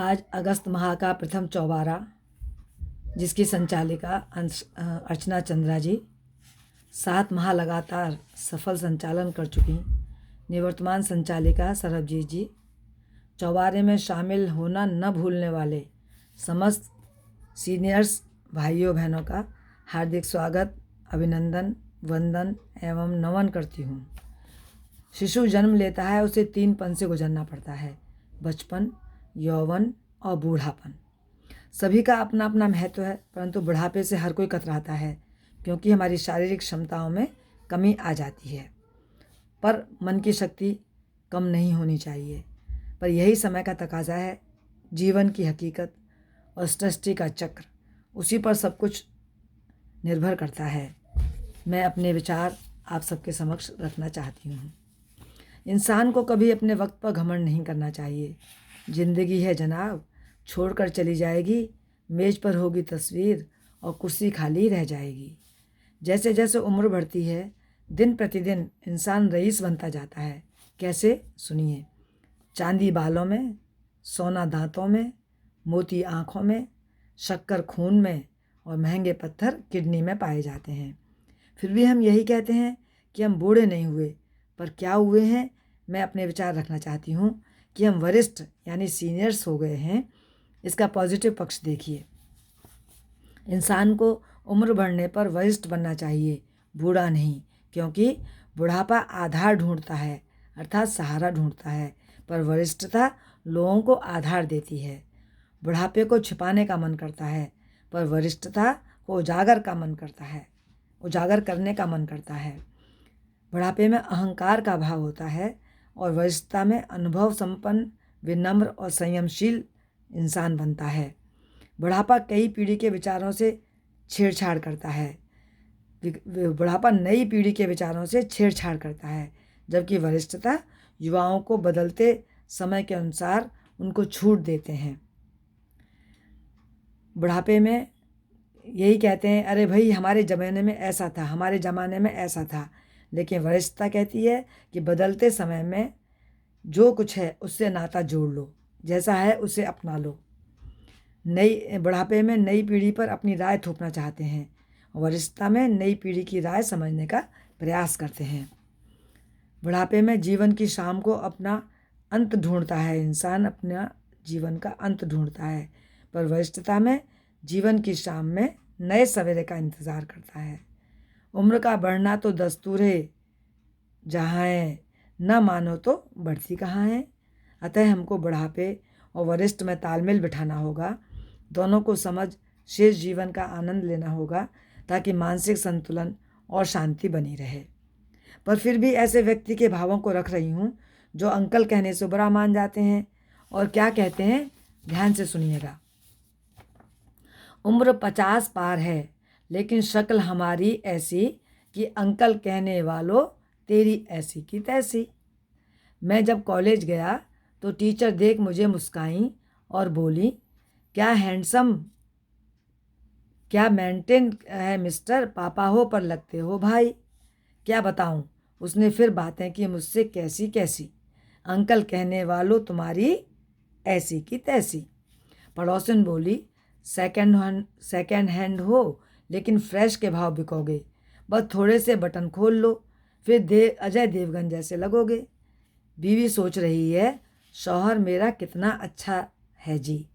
आज अगस्त माह का प्रथम चौबारा, जिसकी संचालिका अर्चना चंद्रा जी 7 माह लगातार सफल संचालन कर चुकी निवर्तमान संचालिका सरबजीत जी, चौबारे में शामिल होना न भूलने वाले समस्त सीनियर्स भाइयों बहनों का हार्दिक स्वागत, अभिनंदन, वंदन एवं नमन करती हूँ। शिशु जन्म लेता है, उसे 3 पन से गुजरना पड़ता है: बचपन, यौवन और बूढ़ापन। सभी का अपना अपना महत्व है, परंतु बुढ़ापे से हर कोई कतराता है क्योंकि हमारी शारीरिक क्षमताओं में कमी आ जाती है। पर मन की शक्ति कम नहीं होनी चाहिए। पर यही समय का तकाजा है, जीवन की हकीकत और सृष्टि का चक्र, उसी पर सब कुछ निर्भर करता है। मैं अपने विचार आप सबके समक्ष रखना चाहती हूँ। इंसान को कभी अपने वक्त पर घमंड नहीं करना चाहिए। जिंदगी है जनाब, छोड़कर चली जाएगी, मेज पर होगी तस्वीर और कुर्सी खाली रह जाएगी। जैसे जैसे उम्र बढ़ती है, दिन प्रतिदिन इंसान रईस बनता जाता है। कैसे, सुनिए। चांदी बालों में, सोना दांतों में, मोती आँखों में, शक्कर खून में और महंगे पत्थर किडनी में पाए जाते हैं। फिर भी हम यही कहते हैं कि हम बूढ़े नहीं हुए, पर क्या हुए हैं? मैं अपने विचार रखना चाहती हूँ कि हम वरिष्ठ यानी सीनियर्स हो गए हैं। इसका पॉजिटिव पक्ष देखिए। इंसान को उम्र बढ़ने पर वरिष्ठ बनना चाहिए, बूढ़ा नहीं, क्योंकि बुढ़ापा आधार ढूंढता है, अर्थात सहारा ढूंढता है, पर वरिष्ठता लोगों को आधार देती है। बुढ़ापे को छिपाने का मन करता है, पर वरिष्ठता को उजागर करने का मन करता है। बुढ़ापे में अहंकार का भाव होता है और वरिष्ठता में अनुभव संपन्न, विनम्र और संयमशील इंसान बनता है। बुढ़ापा कई पीढ़ी के विचारों से छेड़छाड़ करता है। जबकि वरिष्ठता युवाओं को बदलते समय के अनुसार उनको छूट देते हैं। बुढ़ापे में यही कहते हैं, अरे भाई हमारे ज़माने में ऐसा था। लेकिन वरिष्ठता कहती है कि बदलते समय में जो कुछ है उससे नाता जोड़ लो, जैसा है उसे अपना लो। बुढ़ापे में नई पीढ़ी पर अपनी राय थोपना चाहते हैं, वरिष्ठता में नई पीढ़ी की राय समझने का प्रयास करते हैं। बुढ़ापे में जीवन की शाम को अपना अंत ढूंढता है, इंसान अपना जीवन का अंत ढूंढता है, पर वरिष्ठता में जीवन की शाम में नए सवेरे का इंतज़ार करता है। उम्र का बढ़ना तो दस्तूर है जहाँ है, न मानो तो बढ़ती कहाँ है। अतः हमको बुढ़ापे और वरिष्ठ में तालमेल बिठाना होगा। दोनों को समझ शेष जीवन का आनंद लेना होगा ताकि मानसिक संतुलन और शांति बनी रहे। पर फिर भी ऐसे व्यक्ति के भावों को रख रही हूँ जो अंकल कहने से बुरा मान जाते हैं। और क्या कहते हैं, ध्यान से सुनिएगा। उम्र 50 पार है, लेकिन शक्ल हमारी ऐसी कि अंकल कहने वालों तेरी ऐसी की तैसी। मैं जब कॉलेज गया तो टीचर देख मुझे मुस्काई और बोली, क्या हैंडसम, क्या मेंटेन है मिस्टर, पापा हो पर लगते हो भाई। क्या बताऊं, उसने फिर बातें की मुझसे कैसी कैसी। अंकल कहने वालों तुम्हारी ऐसी की तैसी। पड़ोसन बोली, सेकेंड हैंड हो लेकिन फ्रेश के भाव बिकोगे, बस थोड़े से बटन खोल लो, फिर अजय देवगन जैसे लगोगे। बीवी सोच रही है, शौहर मेरा कितना अच्छा है जी।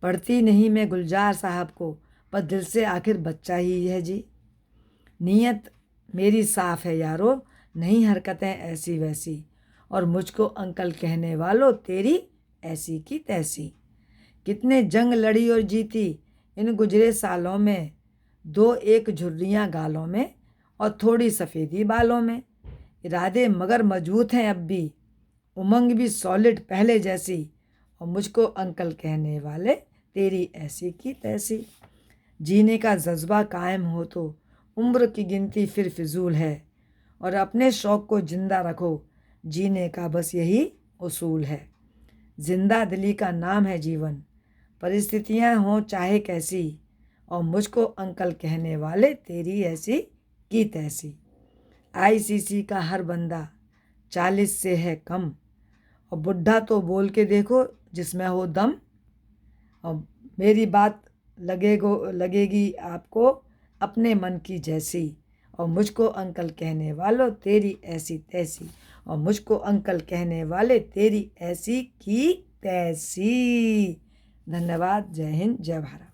पढ़ती नहीं मैं गुलजार साहब को, पर दिल से आखिर बच्चा ही है जी। नीयत मेरी साफ है यारो, नहीं हरकतें ऐसी वैसी, और मुझको अंकल कहने वालों तेरी ऐसी की तैसी। कितने जंग लड़ी और जीती इन गुजरे सालों में, 2-1 झुर्रियाँ गालों में और थोड़ी सफ़ेदी बालों में। इरादे मगर मजबूत हैं अब भी, उमंग भी सॉलिड पहले जैसी, और मुझको अंकल कहने वाले तेरी ऐसी की तैसी। जीने का जज्बा कायम हो तो उम्र की गिनती फिर फिजूल है, और अपने शौक़ को जिंदा रखो, जीने का बस यही उसूल है। जिंदा दिली का नाम है जीवन, परिस्थितियाँ हों चाहे कैसी, और मुझको अंकल कहने वाले तेरी ऐसी की तैसी। ICC का हर बंदा 40 से है कम, और बुढ़ा तो बोल के देखो जिसमें हो दम और मेरी बात लगेगी आपको अपने मन की जैसी, और मुझको अंकल कहने वालों तेरी ऐसी तैसी, और मुझको अंकल कहने वाले तेरी ऐसी की तैसी। धन्यवाद। जय हिंद, जय भारत।